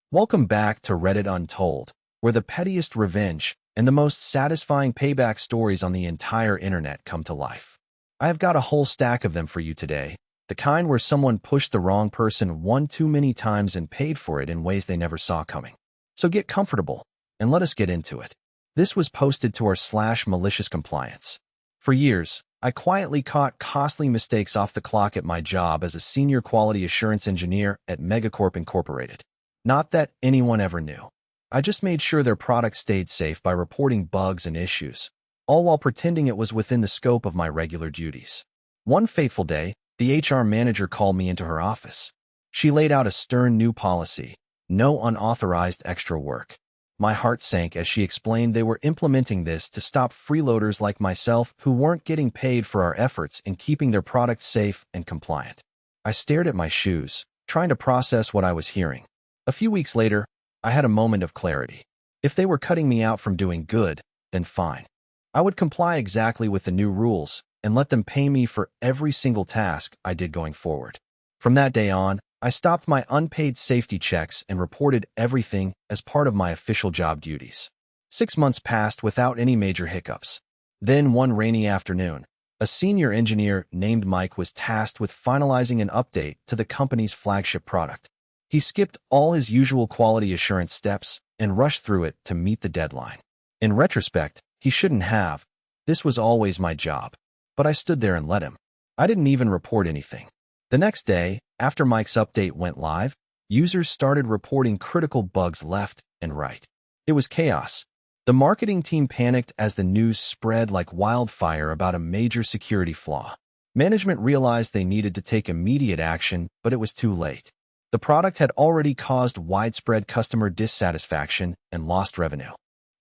Welcome back to Reddit Untold, where the pettiest revenge and the most satisfying payback stories on the entire internet come to life. I have got a whole stack of them for you today, the kind where someone pushed the wrong person one too many times and paid for it in ways they never saw coming. So get comfortable, and let us get into it. This was posted to our /malicious compliance. For years, I quietly caught costly mistakes off the clock at my job as a senior quality assurance engineer at Megacorp Incorporated. Not that anyone ever knew. I just made sure their product stayed safe by reporting bugs and issues, all while pretending it was within the scope of my regular duties. One fateful day, the HR manager called me into her office. She laid out a stern new policy: no unauthorized extra work. My heart sank as she explained they were implementing this to stop freeloaders like myself who weren't getting paid for our efforts in keeping their products safe and compliant. I stared at my shoes, trying to process what I was hearing. A few weeks later, I had a moment of clarity. If they were cutting me out from doing good, then fine. I would comply exactly with the new rules and let them pay me for every single task I did going forward. From that day on, I stopped my unpaid safety checks and reported everything as part of my official job duties. 6 months passed without any major hiccups. Then one rainy afternoon, a senior engineer named Mike was tasked with finalizing an update to the company's flagship product. He skipped all his usual quality assurance steps and rushed through it to meet the deadline. In retrospect, he shouldn't have. This was always my job. But I stood there and let him. I didn't even report anything. The next day, after Mike's update went live, users started reporting critical bugs left and right. It was chaos. The marketing team panicked as the news spread like wildfire about a major security flaw. Management realized they needed to take immediate action, but it was too late. The product had already caused widespread customer dissatisfaction and lost revenue.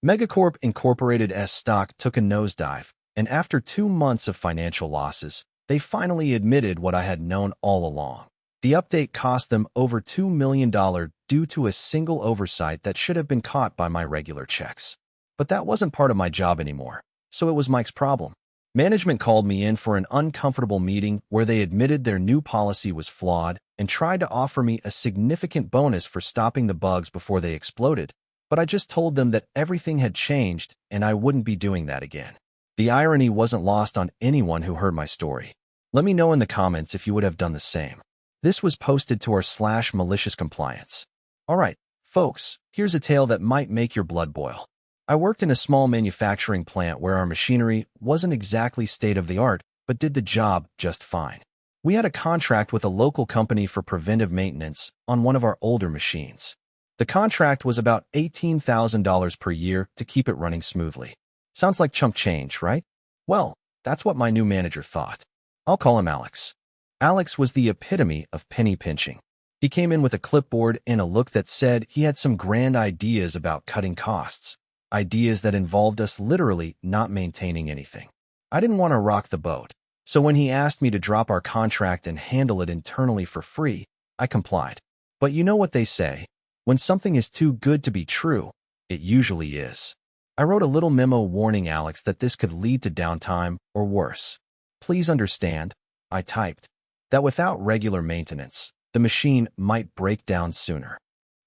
Megacorp Incorporated's stock took a nosedive, and after 2 months of financial losses, they finally admitted what I had known all along. The update cost them over $2 million due to a single oversight that should have been caught by my regular checks. But that wasn't part of my job anymore, so it was Mike's problem. Management called me in for an uncomfortable meeting where they admitted their new policy was flawed and tried to offer me a significant bonus for stopping the bugs before they exploded, but I just told them that everything had changed and I wouldn't be doing that again. The irony wasn't lost on anyone who heard my story. Let me know in the comments if you would have done the same. This was posted to our /malicious compliance. Alright, folks, here's a tale that might make your blood boil. I worked in a small manufacturing plant where our machinery wasn't exactly state-of-the-art, but did the job just fine. We had a contract with a local company for preventive maintenance on one of our older machines. The contract was about $18,000 per year to keep it running smoothly. Sounds like chump change, right? Well, that's what my new manager thought. I'll call him Alex. Alex was the epitome of penny pinching. He came in with a clipboard and a look that said he had some grand ideas about cutting costs. Ideas that involved us literally not maintaining anything. I didn't want to rock the boat, so when he asked me to drop our contract and handle it internally for free, I complied. But you know what they say, when something is too good to be true, it usually is. I wrote a little memo warning Alex that this could lead to downtime or worse. Please understand, I typed, that without regular maintenance, the machine might break down sooner.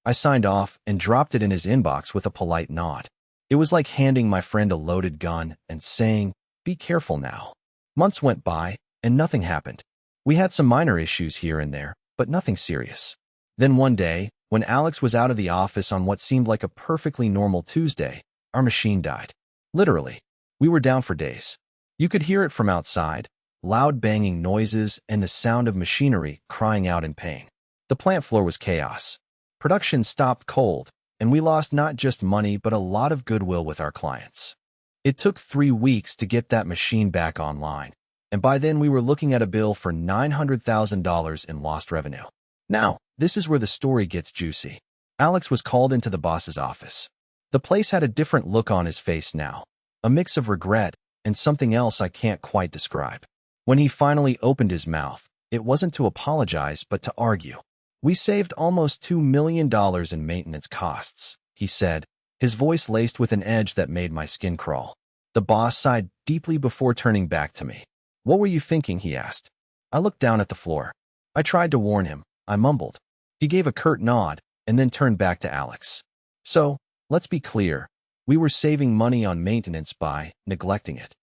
I signed off and dropped it in his inbox with a polite nod. It was like handing my friend a loaded gun and saying, "Be careful now." Months went by, and nothing happened. We had some minor issues here and there, but nothing serious. Then one day, when Alex was out of the office on what seemed like a perfectly normal Tuesday, our machine died. Literally. We were down for days. You could hear it from outside, loud banging noises and the sound of machinery crying out in pain. The plant floor was chaos. Production stopped cold, and we lost not just money but a lot of goodwill with our clients. It took 3 weeks to get that machine back online, and by then we were looking at a bill for $900,000 in lost revenue. Now, this is where the story gets juicy. Alex was called into the boss's office. The place had a different look on his face now, a mix of regret and something else I can't quite describe. When he finally opened his mouth, it wasn't to apologize but to argue. "We saved almost $2 million in maintenance costs," he said, his voice laced with an edge that made my skin crawl. The boss sighed deeply before turning back to me. "What were you thinking?" he asked. I looked down at the floor. I tried to warn him. I mumbled. He gave a curt nod, and then turned back to Alex. So, let's be clear. We were saving money on maintenance by neglecting it.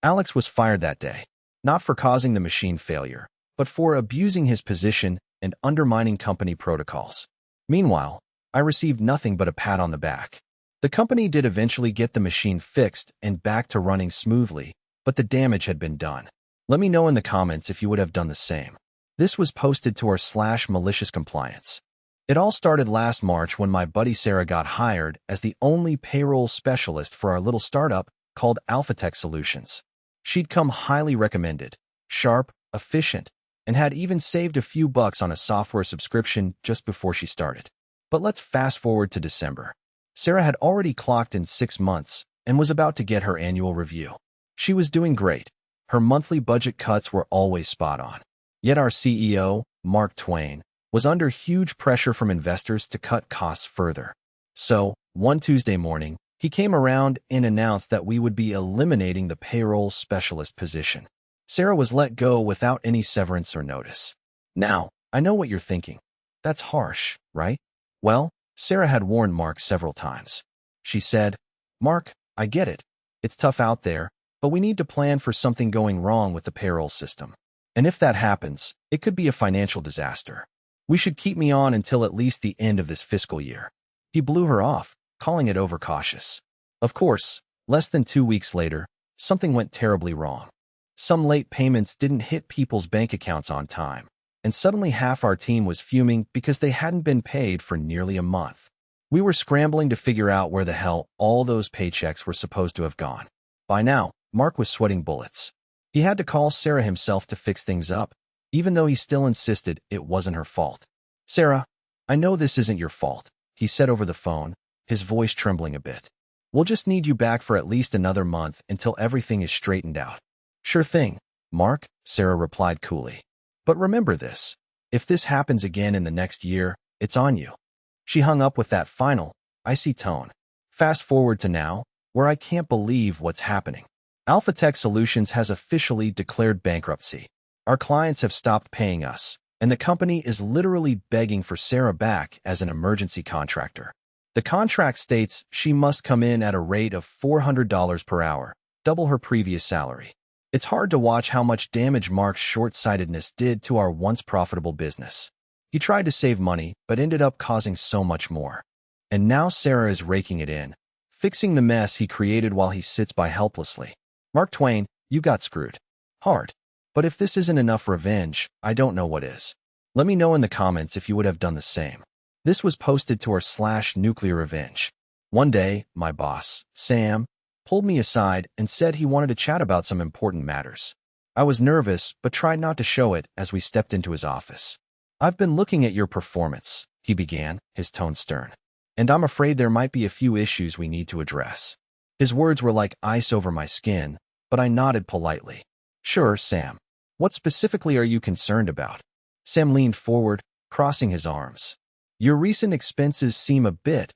Alex was fired that day, not for causing the machine failure, but for abusing his position and undermining company protocols. Meanwhile, I received nothing but a pat on the back. The company did eventually get the machine fixed and back to running smoothly, but the damage had been done. Let me know in the comments if you would have done the same. This was posted to our /malicious compliance. It all started last March when my buddy Sarah got hired as the only payroll specialist for our little startup called Alphatech Solutions. She'd come highly recommended, sharp, efficient, and had even saved a few bucks on a software subscription just before she started. But let's fast forward to December. Sarah had already clocked in 6 months and was about to get her annual review. She was doing great. Her monthly budget cuts were always spot on. Yet our CEO, Mark Twain, was under huge pressure from investors to cut costs further. So, one Tuesday morning, he came around and announced that we would be eliminating the payroll specialist position. Sarah was let go without any severance or notice. Now, I know what you're thinking. That's harsh, right? Well, Sarah had warned Mark several times. She said, "Mark, I get it. It's tough out there, but we need to plan for something going wrong with the payroll system. And if that happens, it could be a financial disaster. We should keep me on until at least the end of this fiscal year." He blew her off, calling it overcautious. Of course, less than 2 weeks later, something went terribly wrong. Some late payments didn't hit people's bank accounts on time, and suddenly half our team was fuming because they hadn't been paid for nearly a month. We were scrambling to figure out where the hell all those paychecks were supposed to have gone. By now, Mark was sweating bullets. He had to call Sarah himself to fix things up, even though he still insisted it wasn't her fault. "Sarah, I know this isn't your fault," he said over the phone, his voice trembling a bit. "We'll just need you back for at least another month until everything is straightened out." "Sure thing, Mark," Sarah replied coolly. "But remember this. If this happens again in the next year, it's on you." She hung up with that final, icy tone. Fast forward to now, where I can't believe what's happening. Alphatech Solutions has officially declared bankruptcy. Our clients have stopped paying us, and the company is literally begging for Sarah back as an emergency contractor. The contract states she must come in at a rate of $400 per hour, double her previous salary. It's hard to watch how much damage Mark's short-sightedness did to our once profitable business. He tried to save money, but ended up causing so much more. And now Sarah is raking it in, fixing the mess he created while he sits by helplessly. Mark Twain, you got screwed. Hard. But if this isn't enough revenge, I don't know what is. Let me know in the comments if you would have done the same. This was posted to our /nuclear revenge. One day, my boss, Sam, pulled me aside and said he wanted to chat about some important matters. I was nervous, but tried not to show it as we stepped into his office. "I've been looking at your performance," he began, his tone stern. "And I'm afraid there might be a few issues we need to address." His words were like ice over my skin, but I nodded politely. "Sure, Sam. What specifically are you concerned about?" Sam leaned forward, crossing his arms. "Your recent expenses seem a bit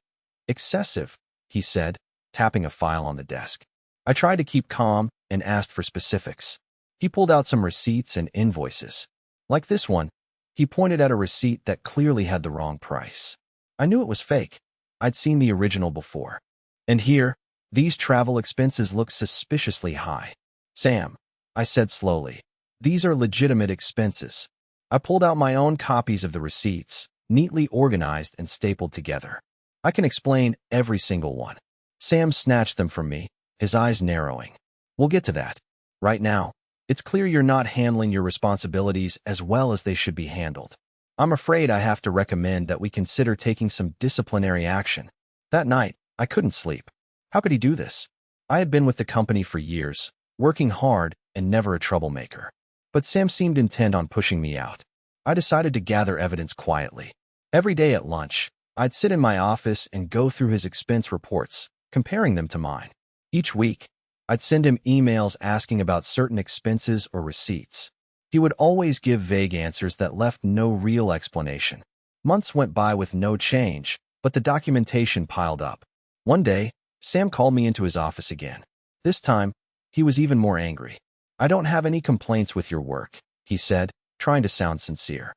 excessive," he said, tapping a file on the desk. I tried to keep calm and asked for specifics. He pulled out some receipts and invoices. Like this one, he pointed at a receipt that clearly had the wrong price. I knew it was fake. I'd seen the original before. And here, these travel expenses looked suspiciously high. "Sam," I said slowly, "these are legitimate expenses." I pulled out my own copies of the receipts, neatly organized and stapled together. I can explain every single one. Sam snatched them from me, his eyes narrowing. "We'll get to that. Right now, it's clear you're not handling your responsibilities as well as they should be handled. I'm afraid I have to recommend that we consider taking some disciplinary action." That night, I couldn't sleep. How could he do this? I had been with the company for years, working hard and never a troublemaker. But Sam seemed intent on pushing me out. I decided to gather evidence quietly. Every day at lunch, I'd sit in my office and go through his expense reports, comparing them to mine. Each week, I'd send him emails asking about certain expenses or receipts. He would always give vague answers that left no real explanation. Months went by with no change, but the documentation piled up. One day, Sam called me into his office again. This time, he was even more angry. "I don't have any complaints with your work," he said, trying to sound sincere.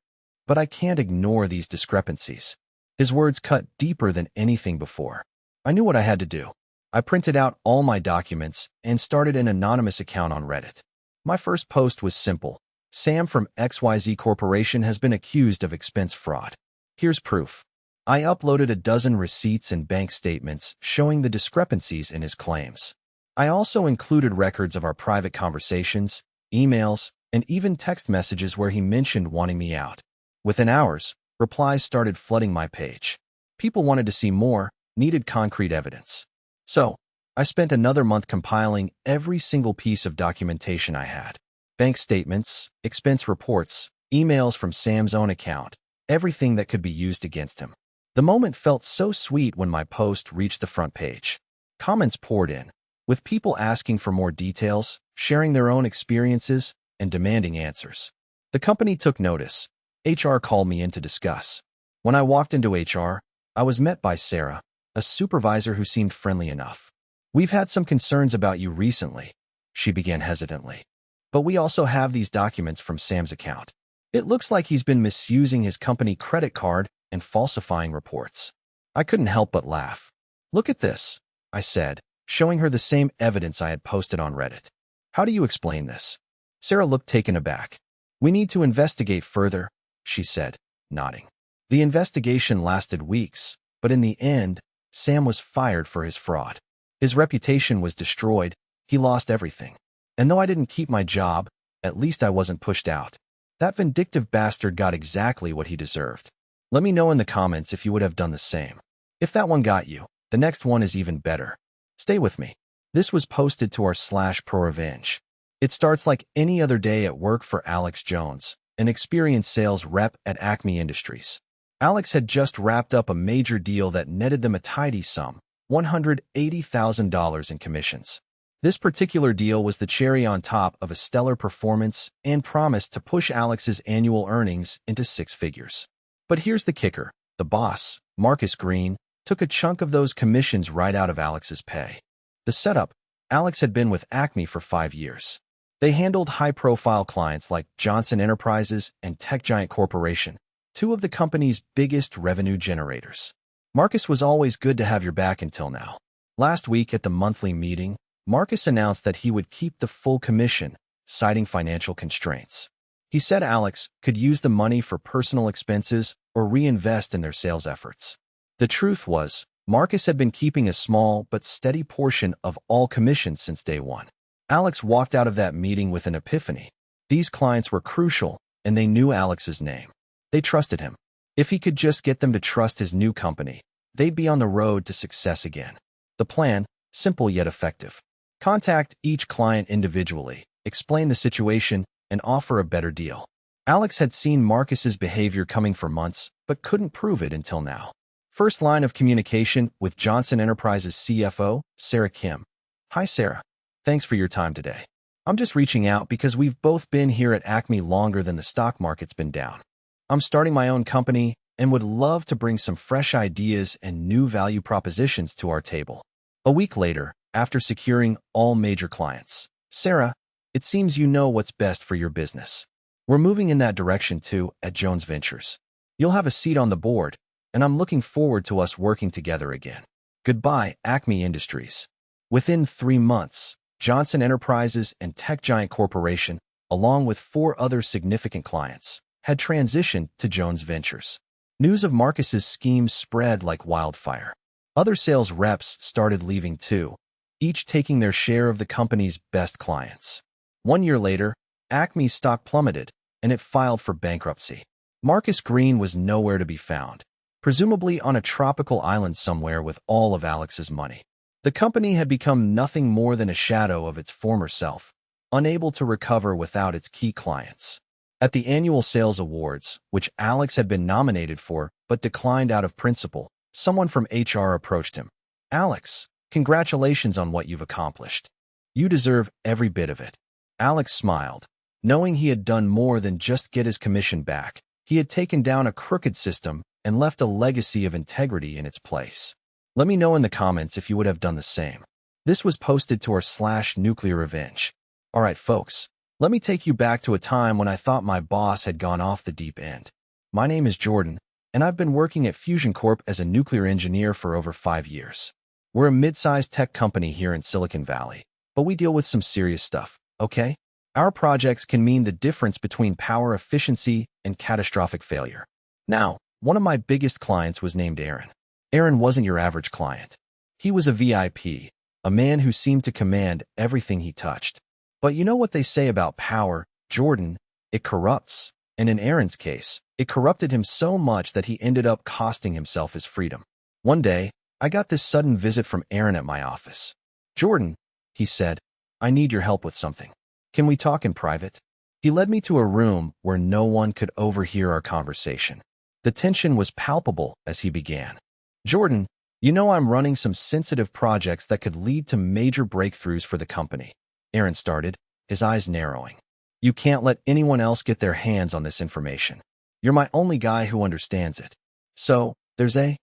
"But I can't ignore these discrepancies." His words cut deeper than anything before. I knew what I had to do. I printed out all my documents and started an anonymous account on Reddit. My first post was simple. Sam from XYZ Corporation has been accused of expense fraud. Here's proof. I uploaded a dozen receipts and bank statements showing the discrepancies in his claims. I also included records of our private conversations, emails, and even text messages where he mentioned wanting me out. Within hours, replies started flooding my page. People wanted to see more, needed concrete evidence. So, I spent another month compiling every single piece of documentation I had. Bank statements, expense reports, emails from Sam's own account, everything that could be used against him. The moment felt so sweet when my post reached the front page. Comments poured in, with people asking for more details, sharing their own experiences, and demanding answers. The company took notice. HR called me in to discuss. When I walked into HR, I was met by Sarah, a supervisor who seemed friendly enough. "We've had some concerns about you recently," she began hesitantly. "But we also have these documents from Sam's account. It looks like he's been misusing his company credit card and falsifying reports." I couldn't help but laugh. "Look at this," I said, showing her the same evidence I had posted on Reddit. "How do you explain this?" Sarah looked taken aback. "We need to investigate further," she said, nodding. The investigation lasted weeks, but in the end, Sam was fired for his fraud. His reputation was destroyed. He lost everything. And though I didn't keep my job, at least I wasn't pushed out. That vindictive bastard got exactly what he deserved. Let me know in the comments if you would have done the same. If that one got you, the next one is even better. Stay with me. This was posted to our /ProRevenge. It starts like any other day at work for Alex Jones, an experienced sales rep at Acme Industries. Alex had just wrapped up a major deal that netted them a tidy sum, $180,000 in commissions. This particular deal was the cherry on top of a stellar performance and promised to push Alex's annual earnings into six figures. But here's the kicker. The boss, Marcus Green, took a chunk of those commissions right out of Alex's pay. The setup: Alex had been with Acme for 5 years. They handled high-profile clients like Johnson Enterprises and Tech Giant Corporation, two of the company's biggest revenue generators. Marcus was always good to have your back until now. Last week at the monthly meeting, Marcus announced that he would keep the full commission, citing financial constraints. He said Alex could use the money for personal expenses or reinvest in their sales efforts. The truth was, Marcus had been keeping a small but steady portion of all commissions since day one. Alex walked out of that meeting with an epiphany. These clients were crucial, and they knew Alex's name. They trusted him. If he could just get them to trust his new company, they'd be on the road to success again. The plan, simple yet effective. Contact each client individually, explain the situation, and offer a better deal. Alex had seen Marcus's behavior coming for months, but couldn't prove it until now. First line of communication with Johnson Enterprises CFO, Sarah Kim. "Hi Sarah. Thanks for your time today. I'm just reaching out because we've both been here at Acme longer than the stock market's been down. I'm starting my own company and would love to bring some fresh ideas and new value propositions to our table." A week later, after securing all major clients, "Sarah, it seems you know what's best for your business. We're moving in that direction too at Jones Ventures. You'll have a seat on the board, and I'm looking forward to us working together again. Goodbye, Acme Industries." Within 3 months, Johnson Enterprises and Tech Giant Corporation, along with 4 other significant clients, had transitioned to Jones Ventures. News of Marcus's scheme spread like wildfire. Other sales reps started leaving too, each taking their share of the company's best clients. 1 year later, Acme's stock plummeted, and it filed for bankruptcy. Marcus Green was nowhere to be found, presumably on a tropical island somewhere with all of Alex's money. The company had become nothing more than a shadow of its former self, unable to recover without its key clients. At the annual sales awards, which Alex had been nominated for but declined out of principle, someone from HR approached him. "Alex, congratulations on what you've accomplished. You deserve every bit of it." Alex smiled, knowing he had done more than just get his commission back. He had taken down a crooked system and left a legacy of integrity in its place. Let me know in the comments if you would have done the same. This was posted to our /NuclearRevenge. Alright folks, let me take you back to a time when I thought my boss had gone off the deep end. My name is Jordan, and I've been working at Fusion Corp as a nuclear engineer for over 5 years. We're a mid-sized tech company here in Silicon Valley, but we deal with some serious stuff, okay? Our projects can mean the difference between power efficiency and catastrophic failure. Now, one of my biggest clients was named Aaron. Aaron wasn't your average client. He was a VIP, a man who seemed to command everything he touched. But you know what they say about power, Jordan? It corrupts. And in Aaron's case, it corrupted him so much that he ended up costing himself his freedom. One day, I got this sudden visit from Aaron at my office. "Jordan," he said, "I need your help with something. Can we talk in private?" He led me to a room where no one could overhear our conversation. The tension was palpable as he began. "Jordan, you know I'm running some sensitive projects that could lead to major breakthroughs for the company." Aaron started, his eyes narrowing. "You can't let anyone else get their hands on this information. You're my only guy who understands it. So, there's a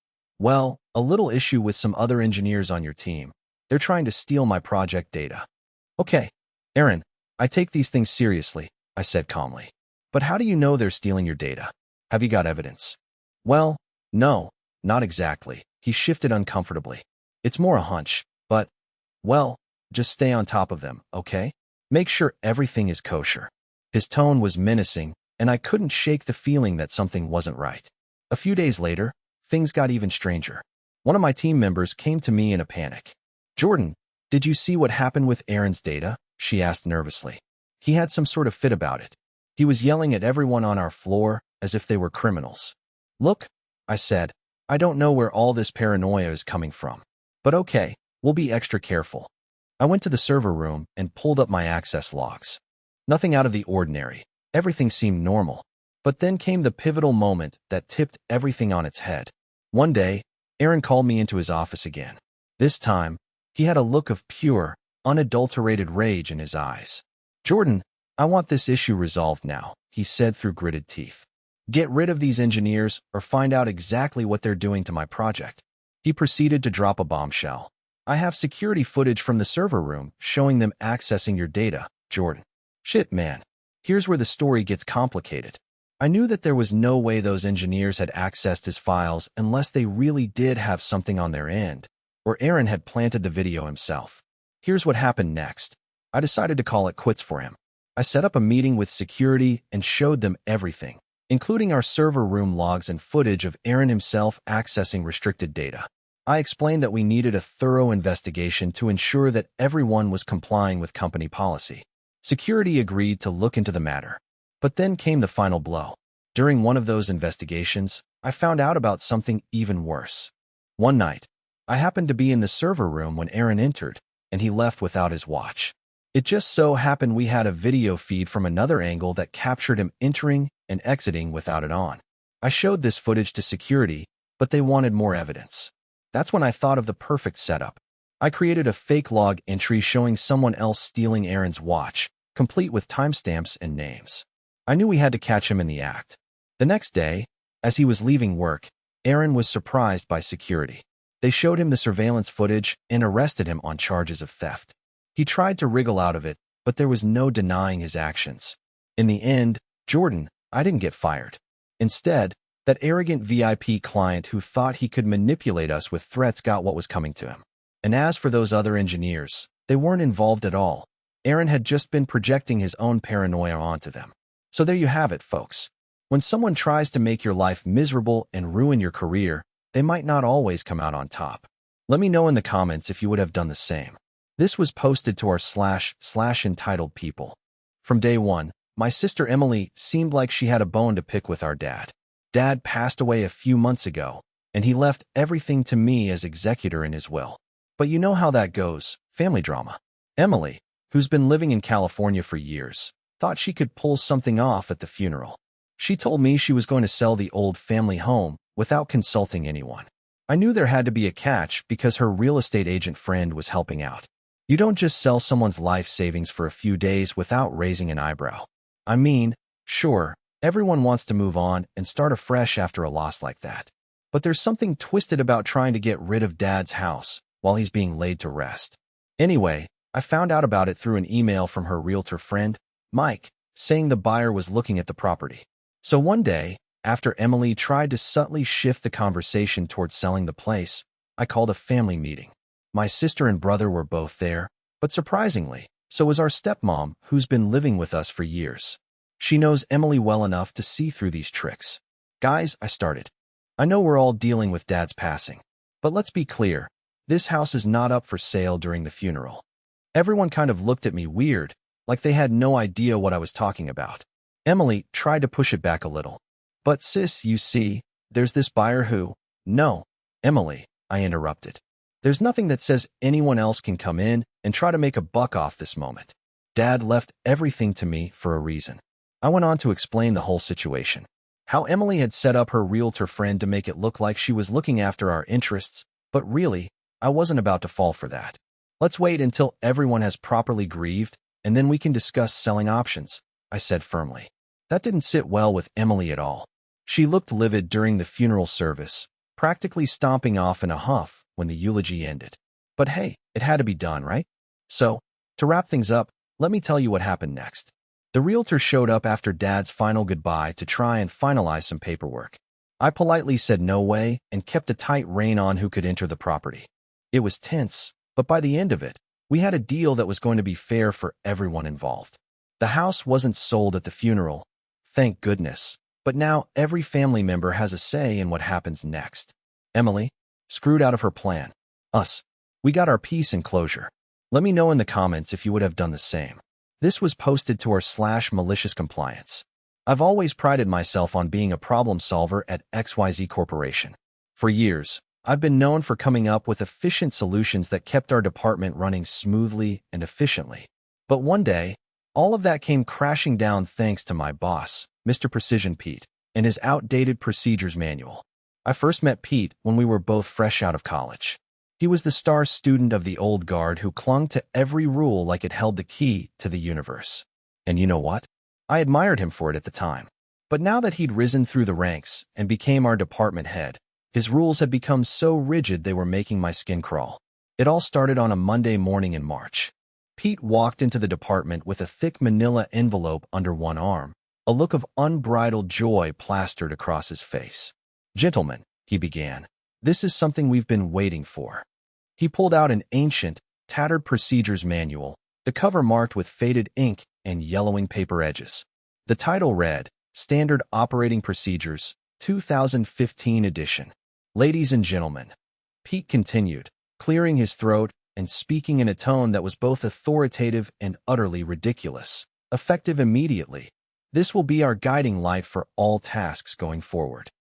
little issue with some other engineers on your team. They're trying to steal my project data." "Okay, Aaron, I take these things seriously," I said calmly. "But how do you know they're stealing your data? Have you got evidence?" "Well, no, not exactly." He shifted uncomfortably. "It's more a hunch, but, just stay on top of them, okay? Make sure everything is kosher." His tone was menacing, and I couldn't shake the feeling that something wasn't right. A few days later, things got even stranger. One of my team members came to me in a panic. "Jordan, did you see what happened with Aaron's data?" she asked nervously. "He had some sort of fit about it. He was yelling at everyone on our floor as if they were criminals." "Look," I said, "I don't know where all this paranoia is coming from. But okay, we'll be extra careful." I went to the server room and pulled up my access logs. Nothing out of the ordinary. Everything seemed normal. But then came the pivotal moment that tipped everything on its head. One day, Aaron called me into his office again. This time, he had a look of pure, unadulterated rage in his eyes. "Jordan, I want this issue resolved now," he said through gritted teeth. "Get rid of these engineers or find out exactly what they're doing to my project." He proceeded to drop a bombshell. "I have security footage from the server room showing them accessing your data, Jordan." Shit, man. Here's where the story gets complicated. I knew that there was no way those engineers had accessed his files unless they really did have something on their end, or Aaron had planted the video himself. Here's what happened next. I decided to call it quits for him. I set up a meeting with security and showed them everything, including our server room logs and footage of Aaron himself accessing restricted data. I explained that we needed a thorough investigation to ensure that everyone was complying with company policy. Security agreed to look into the matter. But then came the final blow. During one of those investigations, I found out about something even worse. One night, I happened to be in the server room when Aaron entered, and he left without his watch. It just so happened we had a video feed from another angle that captured him entering and exiting without it on. I showed this footage to security, but they wanted more evidence. That's when I thought of the perfect setup. I created a fake log entry showing someone else stealing Aaron's watch, complete with timestamps and names. I knew we had to catch him in the act. The next day, as he was leaving work, Aaron was surprised by security. They showed him the surveillance footage and arrested him on charges of theft. He tried to wriggle out of it, but there was no denying his actions. In the end, Jordan, I didn't get fired. Instead, that arrogant VIP client who thought he could manipulate us with threats got what was coming to him. And as for those other engineers, they weren't involved at all. Aaron had just been projecting his own paranoia onto them. So there you have it, folks. When someone tries to make your life miserable and ruin your career, they might not always come out on top. Let me know in the comments if you would have done the same. This was posted to our / entitled people. From day one, my sister Emily seemed like she had a bone to pick with our dad. Dad passed away a few months ago, and he left everything to me as executor in his will. But you know how that goes, family drama. Emily, who's been living in California for years, thought she could pull something off at the funeral. She told me she was going to sell the old family home without consulting anyone. I knew there had to be a catch because her real estate agent friend was helping out. You don't just sell someone's life savings for a few days without raising an eyebrow. I mean, sure, everyone wants to move on and start afresh after a loss like that. But there's something twisted about trying to get rid of Dad's house while he's being laid to rest. Anyway, I found out about it through an email from her realtor friend, Mike, saying the buyer was looking at the property. So one day, After Emily tried to subtly shift the conversation towards selling the place, I called a family meeting. My sister and brother were both there, but surprisingly, so was our stepmom, who's been living with us for years. She knows Emily well enough to see through these tricks. Guys, I started. I know we're all dealing with Dad's passing, but let's be clear, this house is not up for sale during the funeral. Everyone kind of looked at me weird, like they had no idea what I was talking about. Emily tried to push it back a little. But sis, you see, there's this buyer who… No, Emily, I interrupted. There's nothing that says anyone else can come in and try to make a buck off this moment. Dad left everything to me for a reason. I went on to explain the whole situation. How Emily had set up her realtor friend to make it look like she was looking after our interests, but really, I wasn't about to fall for that. Let's wait until everyone has properly grieved, and then we can discuss selling options, I said firmly. That didn't sit well with Emily at all. She looked livid during the funeral service, practically stomping off in a huff when the eulogy ended. But hey, it had to be done, right? So, to wrap things up, let me tell you what happened next. The realtor showed up after Dad's final goodbye to try and finalize some paperwork. I politely said no way and kept a tight rein on who could enter the property. It was tense, but by the end of it, we had a deal that was going to be fair for everyone involved. The house wasn't sold at the funeral, thank goodness, but now every family member has a say in what happens next. Emily, screwed out of her plan. Us, we got our peace and closure. Let me know in the comments if you would have done the same. This was posted to our /malicious compliance. I've always prided myself on being a problem solver at XYZ Corporation. For years, I've been known for coming up with efficient solutions that kept our department running smoothly and efficiently. But one day, all of that came crashing down thanks to my boss, Mr. Precision Pete, and his outdated procedures manual. I first met Pete when we were both fresh out of college. He was the star student of the old guard who clung to every rule like it held the key to the universe. And you know what? I admired him for it at the time. But now that he'd risen through the ranks and became our department head, his rules had become so rigid they were making my skin crawl. It all started on a Monday morning in March. Pete walked into the department with a thick manila envelope under one arm, a look of unbridled joy plastered across his face. "Gentlemen," he began, "this is something we've been waiting for." He pulled out an ancient, tattered procedures manual, the cover marked with faded ink and yellowing paper edges. The title read, Standard Operating Procedures, 2015 edition. "Ladies and gentlemen," Pete continued, clearing his throat and speaking in a tone that was both authoritative and utterly ridiculous, effective immediately. "This will be our guiding light for all tasks going forward."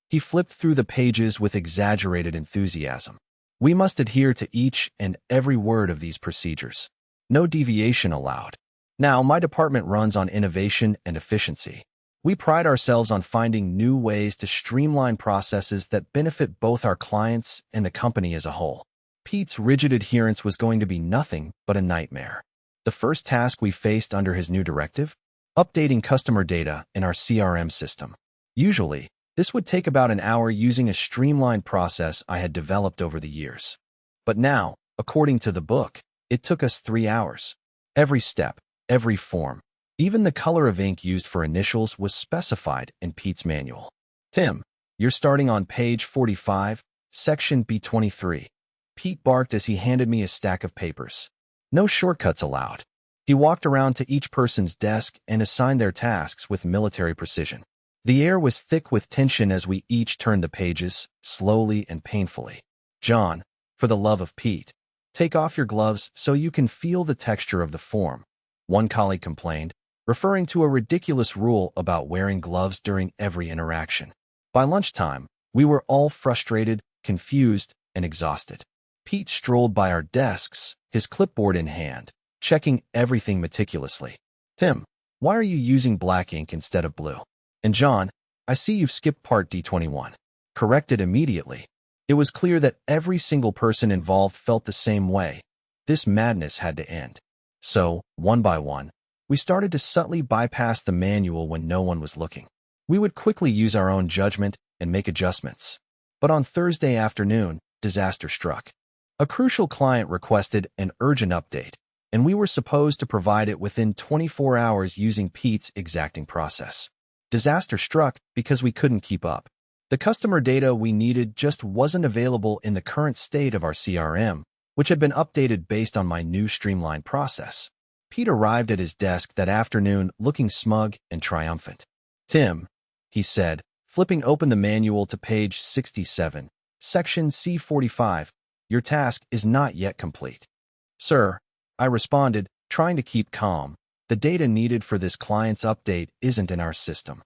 He flipped through the pages with exaggerated enthusiasm. "We must adhere to each and every word of these procedures. No deviation allowed. Now, my department runs on innovation and efficiency. We pride ourselves on finding new ways to streamline processes that benefit both our clients and the company as a whole." Pete's rigid adherence was going to be nothing but a nightmare. The first task we faced under his new directive? Updating customer data in our CRM system. Usually, this would take about an hour using a streamlined process I had developed over the years. But now, according to the book, it took us 3 hours. Every step, every form, even the color of ink used for initials was specified in Pete's manual. "Tim, you're starting on page 45, section B23. Pete barked as he handed me a stack of papers. No shortcuts allowed. He walked around to each person's desk and assigned their tasks with military precision. The air was thick with tension as we each turned the pages, slowly and painfully. "John, for the love of Pete, take off your gloves so you can feel the texture of the form," one colleague complained, referring to a ridiculous rule about wearing gloves during every interaction. By lunchtime, we were all frustrated, confused, and exhausted. Pete strolled by our desks, his clipboard in hand, checking everything meticulously. "Tim, why are you using black ink instead of blue? And John, I see you've skipped part D21. Corrected immediately." It was clear that every single person involved felt the same way. This madness had to end. So, one by one, we started to subtly bypass the manual when no one was looking. We would quickly use our own judgment and make adjustments. But on Thursday afternoon, disaster struck. A crucial client requested an urgent update, and we were supposed to provide it within 24 hours using Pete's exacting process. Disaster struck because we couldn't keep up. The customer data we needed just wasn't available in the current state of our CRM, which had been updated based on my new streamlined process. Pete arrived at his desk that afternoon looking smug and triumphant. "Tim," he said, flipping open the manual to page 67, section C45, "your task is not yet complete." "Sir," I responded, trying to keep calm, "the data needed for this client's update isn't in our system."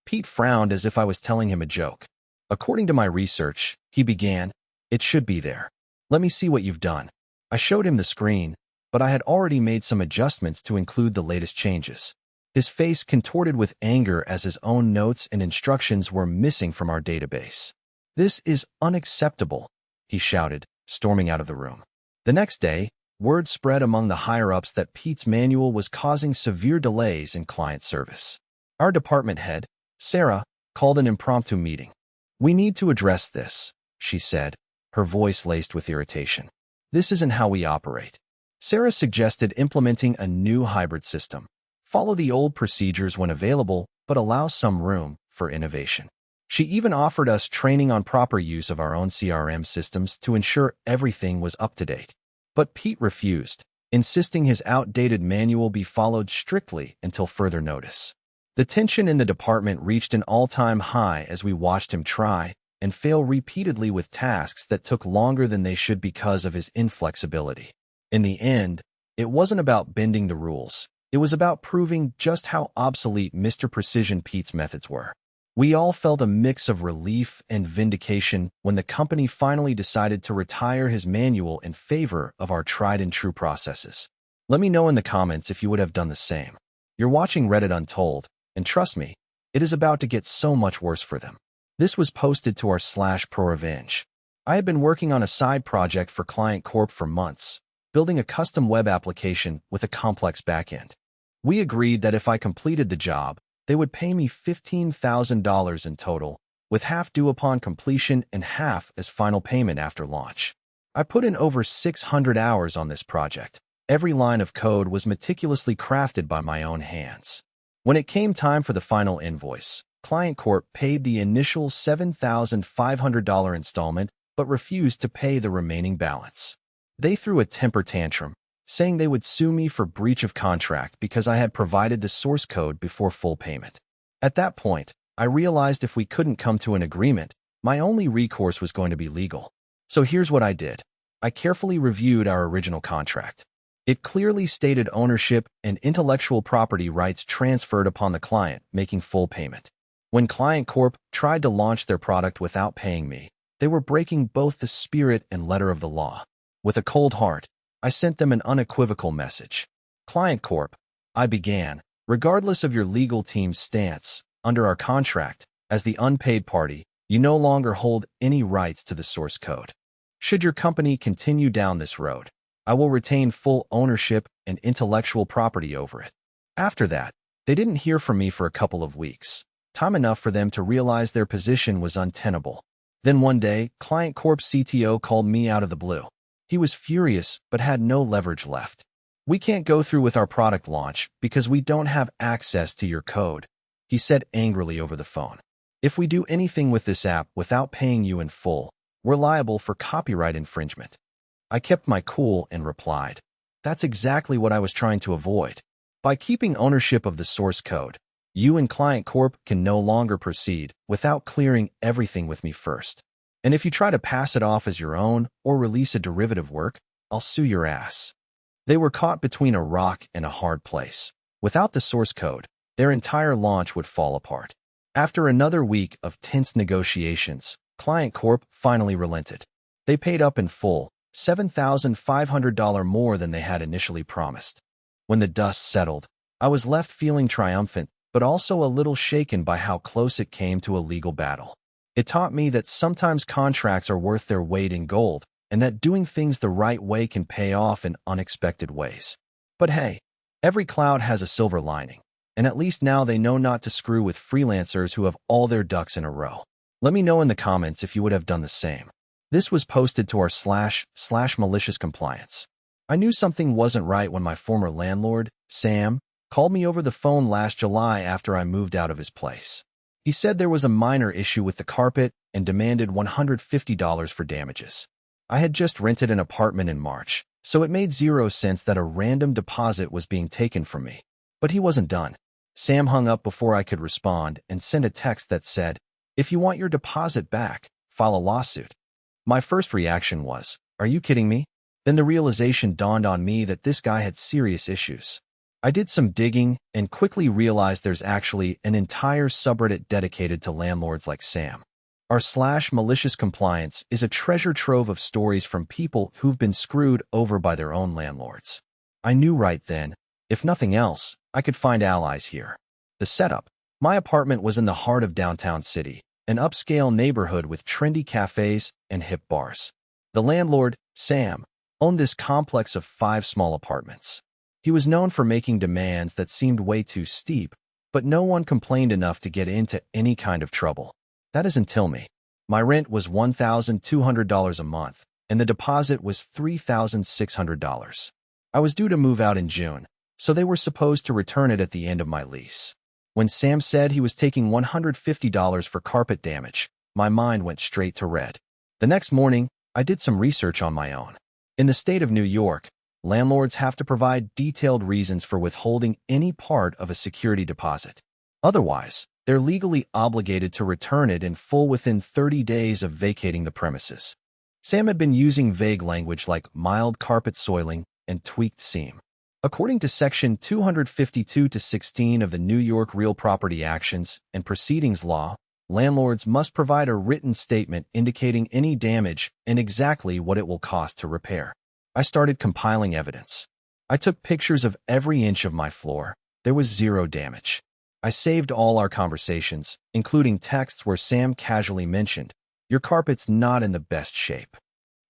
Pete frowned as if I was telling him a joke. "According to my research," he began, "it should be there. Let me see what you've done." I showed him the screen, but I had already made some adjustments to include the latest changes. His face contorted with anger as his own notes and instructions were missing from our database. "This is unacceptable," he shouted, storming out of the room. The next day, word spread among the higher-ups that Pete's manual was causing severe delays in client service. Our department head, Sarah, called an impromptu meeting. "We need to address this," she said, her voice laced with irritation. "This isn't how we operate." Sarah suggested implementing a new hybrid system. Follow the old procedures when available, but allow some room for innovation. She even offered us training on proper use of our own CRM systems to ensure everything was up to date. But Pete refused, insisting his outdated manual be followed strictly until further notice. The tension in the department reached an all-time high as we watched him try and fail repeatedly with tasks that took longer than they should because of his inflexibility. In the end, it wasn't about bending the rules. It was about proving just how obsolete Mr. Precision Pete's methods were. We all felt a mix of relief and vindication when the company finally decided to retire his manual in favor of our tried-and-true processes. Let me know in the comments if you would have done the same. You're watching Reddit Untold, and trust me, it is about to get so much worse for them. This was posted to our /ProRevenge. I had been working on a side project for Client Corp for months, building a custom web application with a complex backend. We agreed that if I completed the job, they would pay me $15,000 in total, with half due upon completion and half as final payment after launch. I put in over 600 hours on this project. Every line of code was meticulously crafted by my own hands. When it came time for the final invoice, Client Corp paid the initial $7,500 installment but refused to pay the remaining balance. They threw a temper tantrum, saying they would sue me for breach of contract because I had provided the source code before full payment. At that point, I realized if we couldn't come to an agreement, my only recourse was going to be legal. So here's what I did. I carefully reviewed our original contract. It clearly stated ownership and intellectual property rights transferred upon the client making full payment. When Client Corp tried to launch their product without paying me, they were breaking both the spirit and letter of the law. With a cold heart, I sent them an unequivocal message. "Client Corp," I began, "regardless of your legal team's stance, under our contract, as the unpaid party, you no longer hold any rights to the source code. Should your company continue down this road, I will retain full ownership and intellectual property over it." After that, they didn't hear from me for a couple of weeks, time enough for them to realize their position was untenable. Then one day, Client Corp's CTO called me out of the blue. He was furious but had no leverage left. "We can't go through with our product launch because we don't have access to your code," he said angrily over the phone. "If we do anything with this app without paying you in full, we're liable for copyright infringement." I kept my cool and replied, "That's exactly what I was trying to avoid. By keeping ownership of the source code, you and Client Corp can no longer proceed without clearing everything with me first. And if you try to pass it off as your own or release a derivative work, I'll sue your ass." They were caught between a rock and a hard place. Without the source code, their entire launch would fall apart. After another week of tense negotiations, Client Corp finally relented. They paid up in full, $7,500 more than they had initially promised. When the dust settled, I was left feeling triumphant, but also a little shaken by how close it came to a legal battle. It taught me that sometimes contracts are worth their weight in gold, and that doing things the right way can pay off in unexpected ways. But hey, every cloud has a silver lining, and at least now they know not to screw with freelancers who have all their ducks in a row. Let me know in the comments if you would have done the same. This was posted to our /malicious compliance. I knew something wasn't right when my former landlord, Sam, called me over the phone last July after I moved out of his place. He said there was a minor issue with the carpet and demanded $150 for damages. I had just rented an apartment in March, so it made zero sense that a random deposit was being taken from me. But he wasn't done. Sam hung up before I could respond and sent a text that said, "If you want your deposit back, file a lawsuit." My first reaction was, "Are you kidding me?" Then the realization dawned on me that this guy had serious issues. I did some digging and quickly realized there's actually an entire subreddit dedicated to landlords like Sam. R/malicious compliance is a treasure trove of stories from people who've been screwed over by their own landlords. I knew right then, if nothing else, I could find allies here. The setup. My apartment was in the heart of downtown city, an upscale neighborhood with trendy cafes and hip bars. The landlord, Sam, owned this complex of 5 small apartments. He was known for making demands that seemed way too steep, but no one complained enough to get into any kind of trouble. That is until me. My rent was $1,200 a month, and the deposit was $3,600. I was due to move out in June, so they were supposed to return it at the end of my lease. When Sam said he was taking $150 for carpet damage, my mind went straight to red. The next morning, I did some research on my own. In the state of New York, landlords have to provide detailed reasons for withholding any part of a security deposit. Otherwise, they're legally obligated to return it in full within 30 days of vacating the premises. Sam had been using vague language like mild carpet soiling and tweaked seam. According to Section 252-16 of the New York Real Property Actions and Proceedings Law, landlords must provide a written statement indicating any damage and exactly what it will cost to repair. I started compiling evidence. I took pictures of every inch of my floor. There was zero damage. I saved all our conversations, including texts where Sam casually mentioned, "Your carpet's not in the best shape."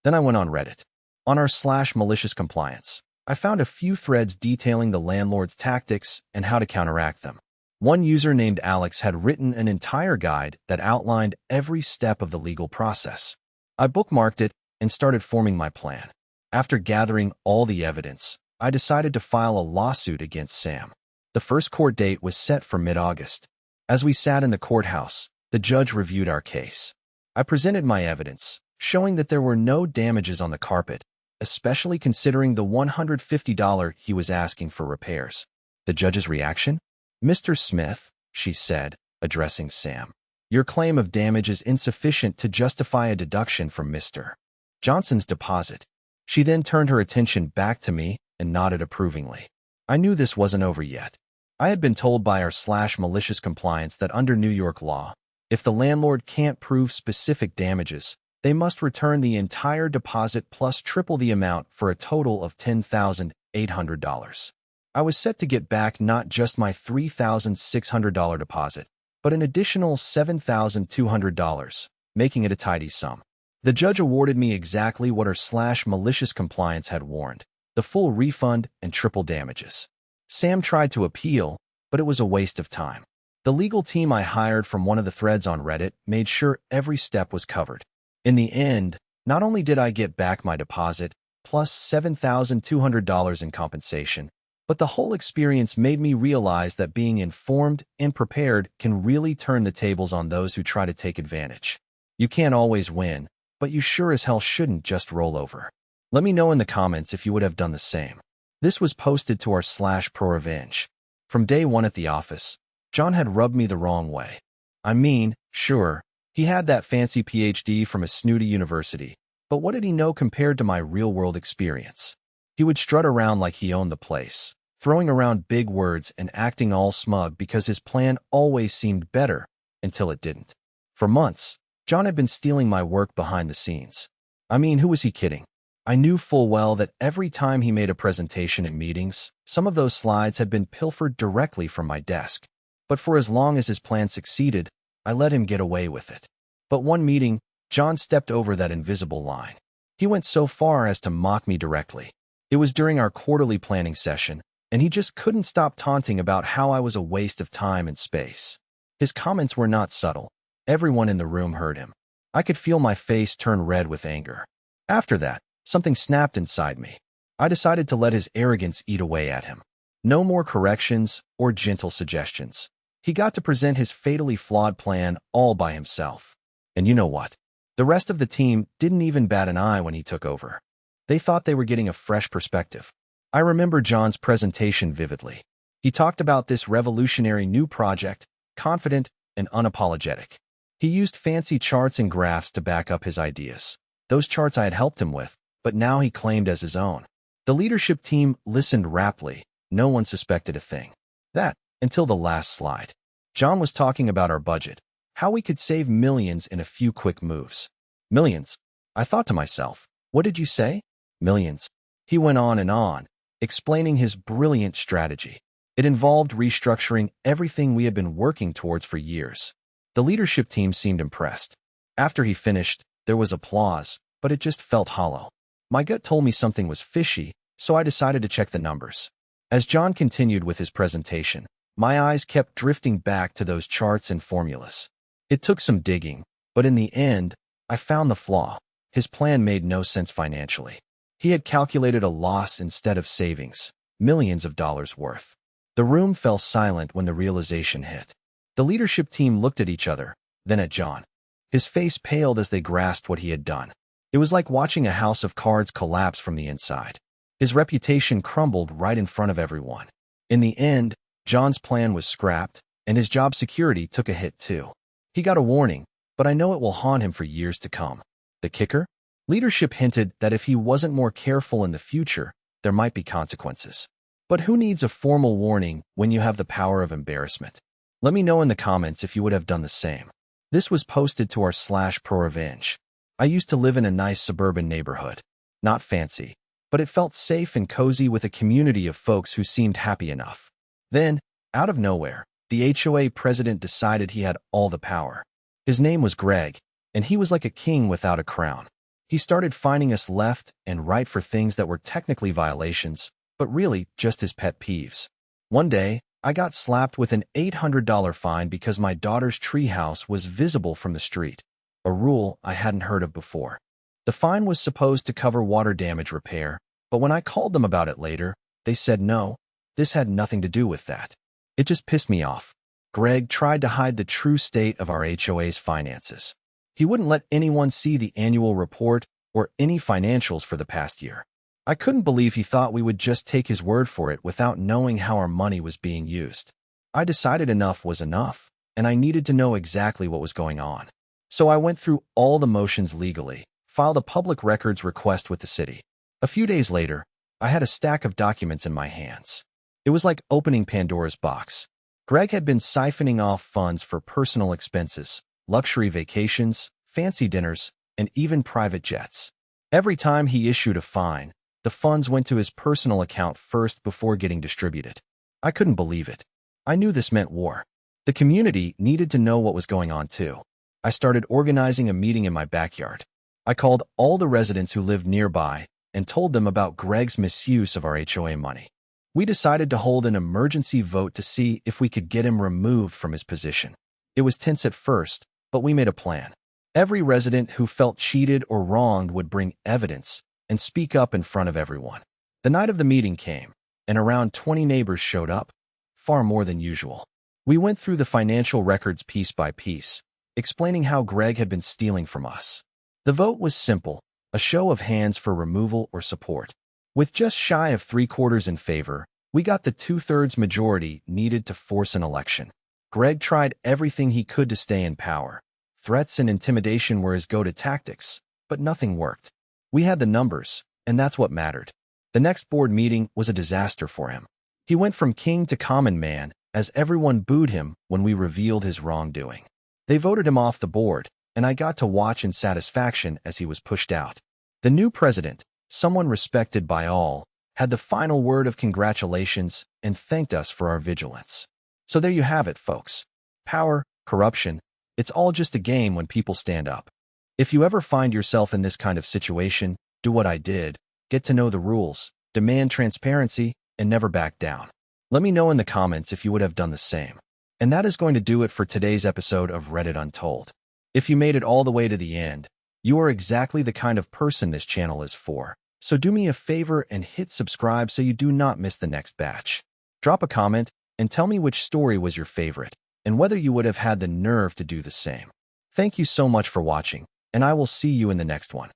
Then I went on Reddit. On r/malicious compliance, I found a few threads detailing the landlord's tactics and how to counteract them. One user named Alex had written an entire guide that outlined every step of the legal process. I bookmarked it and started forming my plan. After gathering all the evidence, I decided to file a lawsuit against Sam. The first court date was set for mid-August. As we sat in the courthouse, the judge reviewed our case. I presented my evidence, showing that there were no damages on the carpet, especially considering the $150 he was asking for repairs. The judge's reaction? "Mr. Smith," she said, addressing Sam, "your claim of damage is insufficient to justify a deduction from Mr. Johnson's deposit." She then turned her attention back to me and nodded approvingly. I knew this wasn't over yet. I had been told by r/malicious compliance that under New York law, if the landlord can't prove specific damages, they must return the entire deposit plus triple the amount for a total of $10,800. I was set to get back not just my $3,600 deposit, but an additional $7,200, making it a tidy sum. The judge awarded me exactly what r/malicious compliance had warned, the full refund and triple damages. Sam tried to appeal, but it was a waste of time. The legal team I hired from one of the threads on Reddit made sure every step was covered. In the end, not only did I get back my deposit, plus $7,200 in compensation, but the whole experience made me realize that being informed and prepared can really turn the tables on those who try to take advantage. You can't always win, but you sure as hell shouldn't just roll over. Let me know in the comments if you would have done the same. This was posted to r/ProRevenge. From day one at the office, John had rubbed me the wrong way. I mean, sure, he had that fancy PhD from a snooty university, but what did he know compared to my real-world experience? He would strut around like he owned the place, throwing around big words and acting all smug because his plan always seemed better until it didn't. For months, John had been stealing my work behind the scenes. I mean, who was he kidding? I knew full well that every time he made a presentation at meetings, some of those slides had been pilfered directly from my desk. But for as long as his plan succeeded, I let him get away with it. But one meeting, John stepped over that invisible line. He went so far as to mock me directly. It was during our quarterly planning session, and he just couldn't stop taunting about how I was a waste of time and space. His comments were not subtle. Everyone in the room heard him. I could feel my face turn red with anger. After that, something snapped inside me. I decided to let his arrogance eat away at him. No more corrections or gentle suggestions. He got to present his fatally flawed plan all by himself. And you know what? The rest of the team didn't even bat an eye when he took over. They thought they were getting a fresh perspective. I remember John's presentation vividly. He talked about this revolutionary new project, confident and unapologetic. He used fancy charts and graphs to back up his ideas. Those charts I had helped him with, but now he claimed as his own. The leadership team listened raptly. No one suspected a thing. That, until the last slide. John was talking about our budget, how we could save millions in a few quick moves. Millions? I thought to myself, what did you say? Millions. He went on, explaining his brilliant strategy. It involved restructuring everything we had been working towards for years. The leadership team seemed impressed. After he finished, there was applause, but it just felt hollow. My gut told me something was fishy, so I decided to check the numbers. As John continued with his presentation, my eyes kept drifting back to those charts and formulas. It took some digging, but in the end, I found the flaw. His plan made no sense financially. He had calculated a loss instead of savings, millions of dollars worth. The room fell silent when the realization hit. The leadership team looked at each other, then at John. His face paled as they grasped what he had done. It was like watching a house of cards collapse from the inside. His reputation crumbled right in front of everyone. In the end, John's plan was scrapped, and his job security took a hit too. He got a warning, but I know it will haunt him for years to come. The kicker? Leadership hinted that if he wasn't more careful in the future, there might be consequences. But who needs a formal warning when you have the power of embarrassment? Let me know in the comments if you would have done the same. This was posted to our /ProRevenge. I used to live in a nice suburban neighborhood. Not fancy, but it felt safe and cozy with a community of folks who seemed happy enough. Then, out of nowhere, the HOA president decided he had all the power. His name was Greg, and he was like a king without a crown. He started fining us left and right for things that were technically violations, but really just his pet peeves. One day, I got slapped with an $800 fine because my daughter's treehouse was visible from the street, a rule I hadn't heard of before. The fine was supposed to cover water damage repair, but when I called them about it later, they said no, this had nothing to do with that. It just pissed me off. Greg tried to hide the true state of our HOA's finances. He wouldn't let anyone see the annual report or any financials for the past year. I couldn't believe he thought we would just take his word for it without knowing how our money was being used. I decided enough was enough, and I needed to know exactly what was going on. So I went through all the motions legally, filed a public records request with the city. A few days later, I had a stack of documents in my hands. It was like opening Pandora's box. Greg had been siphoning off funds for personal expenses, luxury vacations, fancy dinners, and even private jets. Every time he issued a fine, the funds went to his personal account first before getting distributed. I couldn't believe it. I knew this meant war. The community needed to know what was going on too. I started organizing a meeting in my backyard. I called all the residents who lived nearby and told them about Greg's misuse of our HOA money. We decided to hold an emergency vote to see if we could get him removed from his position. It was tense at first, but we made a plan. Every resident who felt cheated or wronged would bring evidence and speak up in front of everyone. The night of the meeting came, and around 20 neighbors showed up, far more than usual. We went through the financial records piece by piece, explaining how Greg had been stealing from us. The vote was simple, a show of hands for removal or support. With just shy of 3/4 in favor, we got the 2/3 majority needed to force an election. Greg tried everything he could to stay in power. Threats and intimidation were his go-to tactics, but nothing worked. We had the numbers, and that's what mattered. The next board meeting was a disaster for him. He went from king to common man as everyone booed him when we revealed his wrongdoing. They voted him off the board, and I got to watch in satisfaction as he was pushed out. The new president, someone respected by all, had the final word of congratulations and thanked us for our vigilance. So there you have it, folks. Power, corruption, it's all just a game when people stand up. If you ever find yourself in this kind of situation, do what I did, get to know the rules, demand transparency, and never back down. Let me know in the comments if you would have done the same. And that is going to do it for today's episode of Reddit Untold. If you made it all the way to the end, you are exactly the kind of person this channel is for. So do me a favor and hit subscribe so you do not miss the next batch. Drop a comment and tell me which story was your favorite and whether you would have had the nerve to do the same. Thank you so much for watching, and I will see you in the next one.